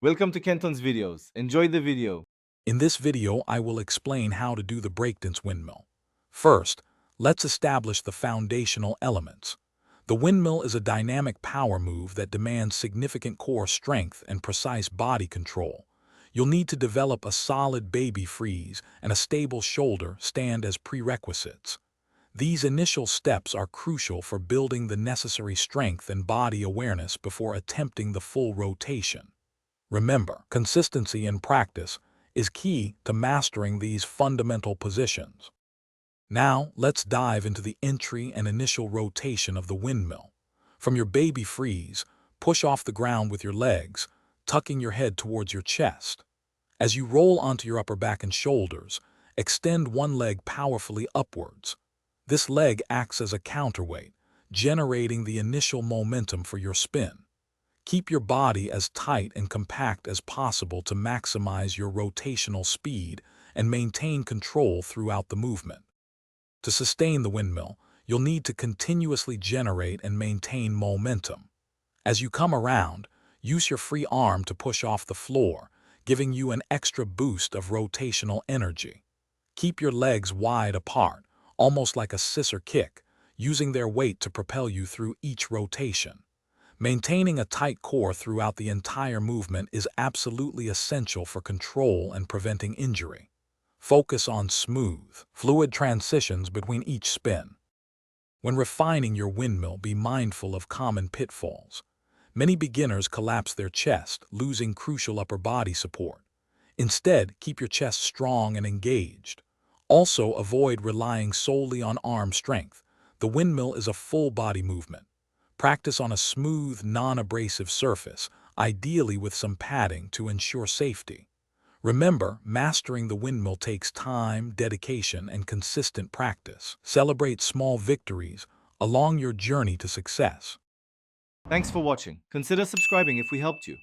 Welcome to Kenton's videos. Enjoy the video. In this video, I will explain how to do the breakdance windmill. First, let's establish the foundational elements. The windmill is a dynamic power move that demands significant core strength and precise body control. You'll need to develop a solid baby freeze and a stable shoulder stand as prerequisites. These initial steps are crucial for building the necessary strength and body awareness before attempting the full rotation. Remember, consistency in practice is key to mastering these fundamental positions. Now, let's dive into the entry and initial rotation of the windmill. From your baby freeze, push off the ground with your legs, tucking your head towards your chest. As you roll onto your upper back and shoulders, extend one leg powerfully upwards. This leg acts as a counterweight, generating the initial momentum for your spin. Keep your body as tight and compact as possible to maximize your rotational speed and maintain control throughout the movement. To sustain the windmill, you'll need to continuously generate and maintain momentum. As you come around, use your free arm to push off the floor, giving you an extra boost of rotational energy. Keep your legs wide apart, almost like a scissor kick, using their weight to propel you through each rotation. Maintaining a tight core throughout the entire movement is absolutely essential for control and preventing injury. Focus on smooth, fluid transitions between each spin. When refining your windmill, be mindful of common pitfalls. Many beginners collapse their chest, losing crucial upper body support. Instead, keep your chest strong and engaged. Also, avoid relying solely on arm strength. The windmill is a full body movement. Practice on a smooth, non-abrasive surface, ideally with some padding to ensure safety. Remember, mastering the windmill takes time, dedication, and consistent practice. Celebrate small victories along your journey to success. Thanks for watching. Consider subscribing if we helped you.